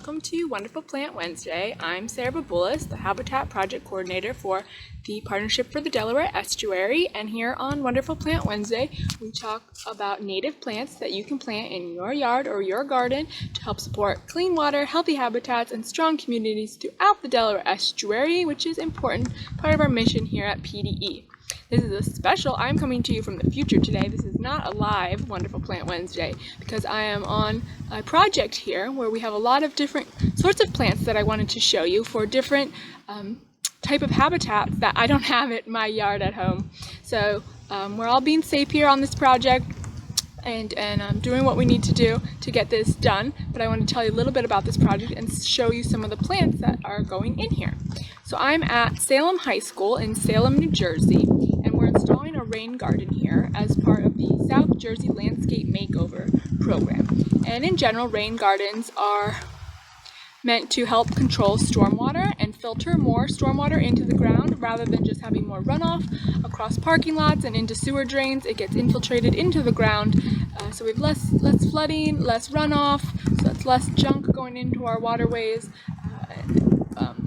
welcome to Wonderful Plant Wednesday. I'm Sarah Bouboulis, the Habitat Project Coordinator for the Partnership for the Delaware Estuary, and here on Wonderful Plant Wednesday, we talk about native plants that you can plant in your yard or your garden to help support clean water, healthy habitats, and strong communities throughout the Delaware Estuary, which is an important part of our mission here at PDE. This is a special, I'm coming to you from the future today. This is not a live Wonderful Plant Wednesday because I am on a project here where we have a lot of different sorts of plants that I wanted to show you for different type of habitats that I don't have at my yard at home. So we're all being safe here on this project and doing what we need to do to get this done. But I want to tell you a little bit about this project and show you some of the plants that are going in here. So I'm at Salem High School in Salem, New Jersey, and we're installing a rain garden here as part of the South Jersey Landscape Makeover program. And in general, rain gardens are meant to help control stormwater and filter more stormwater into the ground rather than just having more runoff across parking lots and into sewer drains. It gets infiltrated into the ground, so we have less flooding, less runoff, so that's less junk going into our waterways,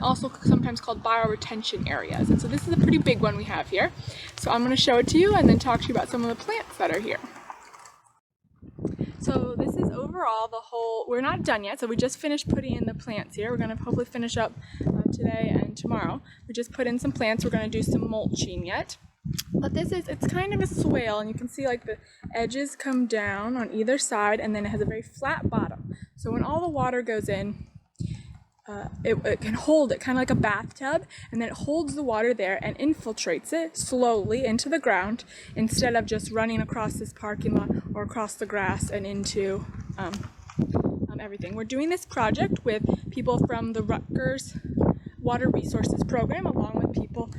also sometimes called bioretention areas. And so this is a pretty big one we have here. So I'm going to show it to you and then talk to you about some of the plants that are here. So this is overall the whole, we're not done yet, so we just finished putting in the plants here. We're going to hopefully finish up today and tomorrow. We just put in some plants, we're going to do some mulching yet. But it's kind of a swale, and you can see like the edges come down on either side, and then it has a very flat bottom. So when all the water goes in, it can hold it kind of like a bathtub, and then it holds the water there and infiltrates it slowly into the ground instead of just running across this parking lot or across the grass and into everything. We're doing this project with people from the Rutgers Water Resources Program along with people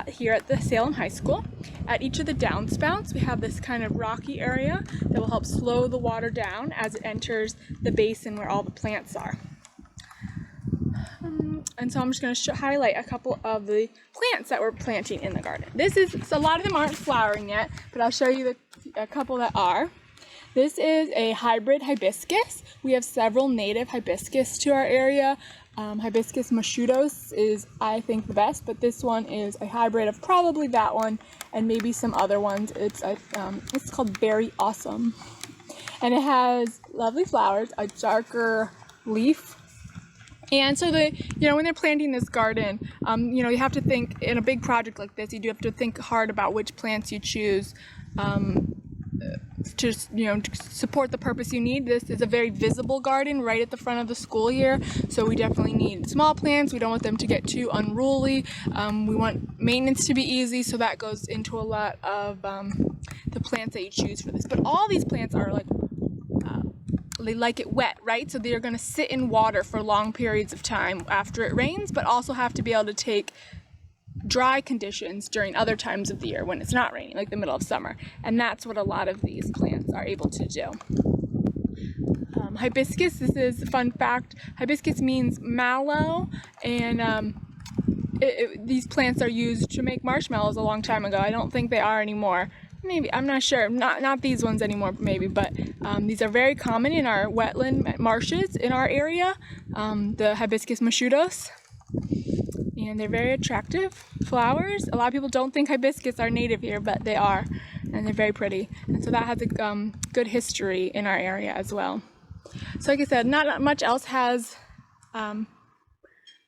here at the Salem High School. At each of the downspouts we have this kind of rocky area that will help slow the water down as it enters the basin where all the plants are. And so I'm just going to highlight a couple of the plants that we're planting in the garden. So a lot of them aren't flowering yet, but I'll show you a couple that are. This is a hybrid hibiscus. We have several native hibiscus to our area. Hibiscus moschutos is, I think, the best, but this one is a hybrid of probably that one and maybe some other ones. It's called Berry Awesome. And it has lovely flowers, a darker leaf. And so when they're planting this garden, you have to think in a big project like this, you do have to think hard about which plants you choose to support the purpose you need. This is a very visible garden right at the front of the school here, so we definitely need small plants. We don't want them to get too unruly. We want maintenance to be easy, so that goes into a lot of the plants that you choose for this. But all these plants are they like it wet, right? So they're going to sit in water for long periods of time after it rains, but also have to be able to take dry conditions during other times of the year when it's not raining, like the middle of summer. And that's what a lot of these plants are able to do. Hibiscus, this is a fun fact. Hibiscus means mallow, and these plants are used to make marshmallows a long time ago. I don't think they are anymore. Maybe, I'm not sure, not these ones anymore maybe, but these are very common in our wetland marshes in our area, the hibiscus moschutos, and they're very attractive flowers. A lot of people don't think hibiscus are native here, but they are, and they're very pretty, and so that has a good history in our area as well. So like I said, not much else has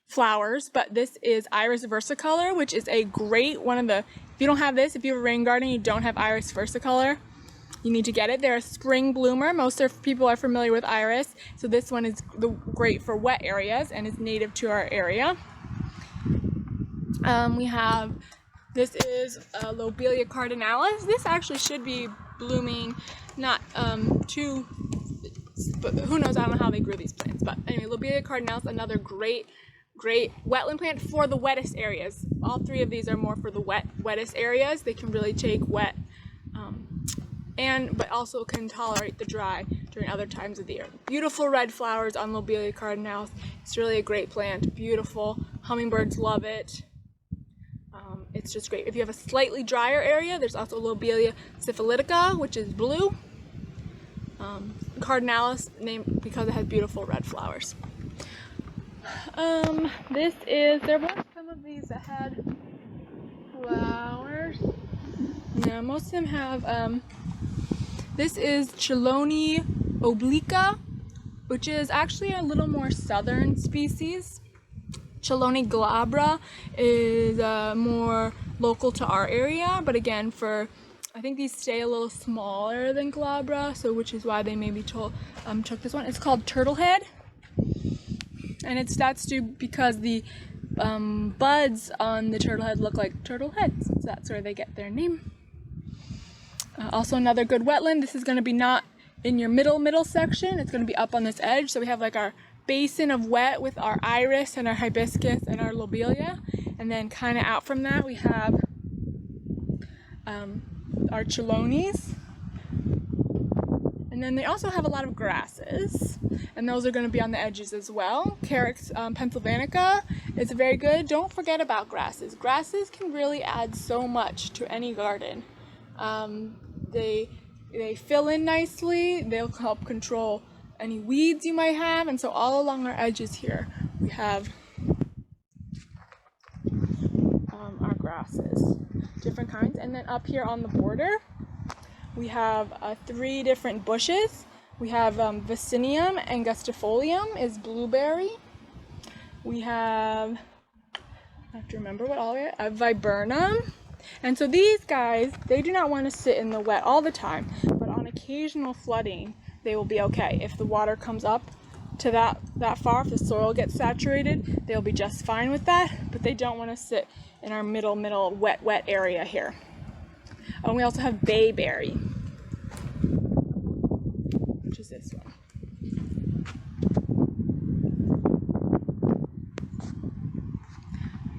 flowers, but this is Iris versicolor, which is a great one of the, if you don't have this, if you have a rain garden, you don't have Iris versicolor, you need to get it. They're a spring bloomer. Most people are familiar with Iris, so this one is great for wet areas and is native to our area. This is Lobelia cardinalis. This actually should be blooming, not but who knows, I don't know how they grew these plants. But anyway, Lobelia cardinalis, another great wetland plant for the wettest areas. All three of these are more for the wettest areas. They can really take wet, but also can tolerate the dry during other times of the year. Beautiful red flowers on Lobelia cardinalis. It's really a great plant. Beautiful. Hummingbirds love it. It's just great. If you have a slightly drier area, there's also Lobelia syphilitica, which is blue. Cardinalis, named because it has beautiful red flowers. There were some of these that had flowers. No, most of them have, this is Chelonia obliqua, which is actually a little more southern species. Chelonia glabra is more local to our area, but again, I think these stay a little smaller than glabra, so which is why they maybe took this one. It's called turtlehead, and that's due because the buds on the turtlehead look like turtle heads, so that's where they get their name. Also another good wetland. This is going to be not in your middle section. It's going to be up on this edge. So we have like our basin of wet with our iris and our hibiscus and our lobelia, and then kind of out from that we have our chelonies, and then they also have a lot of grasses, and those are going to be on the edges as well. Carex pennsylvanica is very good. Don't forget about grasses. Grasses can really add so much to any garden. They fill in nicely. They'll help control any weeds you might have, and so all along our edges here we have our grasses, different kinds. And then up here on the border we have 3 different bushes. We have Vaccinium angustifolium is blueberry. We have, I have to remember what all we have, viburnum. And so these guys, they do not want to sit in the wet all the time, but on occasional flooding they will be okay. If the water comes up to that far, if the soil gets saturated, they'll be just fine with that, but they don't want to sit in our middle wet area here. And we also have bayberry, which is this one.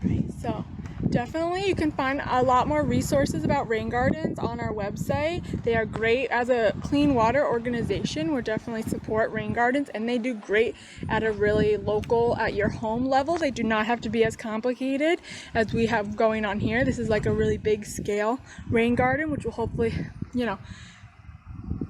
Right, so definitely you can find a lot more resources about rain gardens on our website. They are great as a clean water organization. We definitely support rain gardens, and they do great at a really local, at your home level. They do not have to be as complicated as we have going on here. This is like a really big scale rain garden, which will hopefully,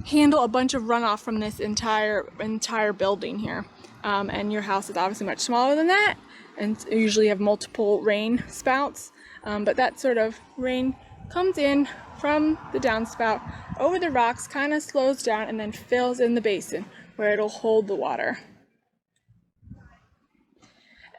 handle a bunch of runoff from this entire building here. And your house is obviously much smaller than that, and usually have multiple rain spouts, but that sort of rain comes in from the downspout over the rocks, kind of slows down, and then fills in the basin where it'll hold the water.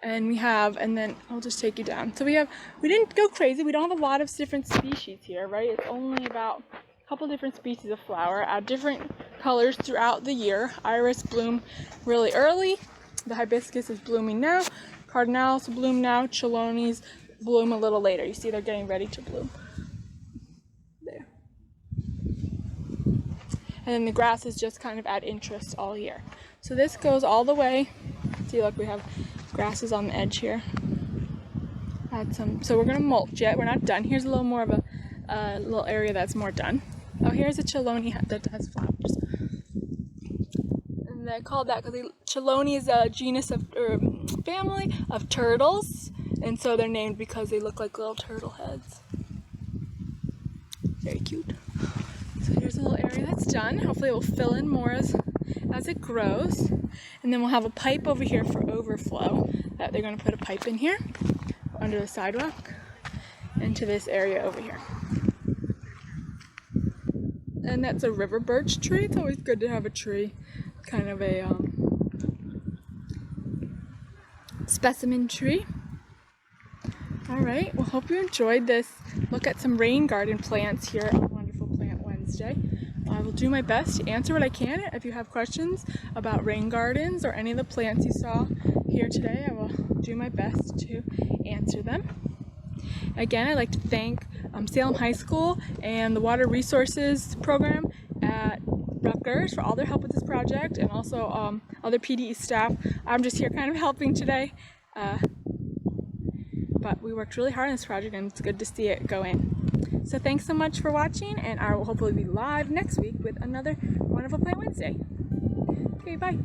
And then I'll just take you down. So we didn't go crazy. We don't have a lot of different species here, right? It's only about a couple different species of flower at different colors throughout the year. Iris bloom really early. The hibiscus is blooming now. Cardinals bloom now. Chelonies bloom a little later. You see they're getting ready to bloom. There. And then the grasses just kind of add interest all year. So this goes all the way. See, look, we have grasses on the edge here. Add some. So we're going to mulch it. We're not done. Here's a little more of a little area that's more done. Oh, here's a chelonia that has flowers. And I called that because chelonia is a genus of, or family of turtles, and so they're named because they look like little turtle heads. Very cute. So here's a little area that's done. Hopefully it will fill in more as it grows. And then we'll have a pipe over here for overflow. That they're going to put a pipe in here under the sidewalk into this area over here. And that's a river birch tree. It's always good to have a tree, kind of a specimen tree. All right, well, hope you enjoyed this look at some rain garden plants here on Wonderful Plant Wednesday. I will do my best to answer what I can. If you have questions about rain gardens or any of the plants you saw here today, I will do my best to answer them. Again, I'd like to thank Salem High School and the Water Resources Program at Rutgers for all their help with this project, and also other PDE staff. I'm just here kind of helping today, but we worked really hard on this project, and it's good to see it go in. So thanks so much for watching, and I will hopefully be live next week with another Wonderful Plant Wednesday. Okay, bye.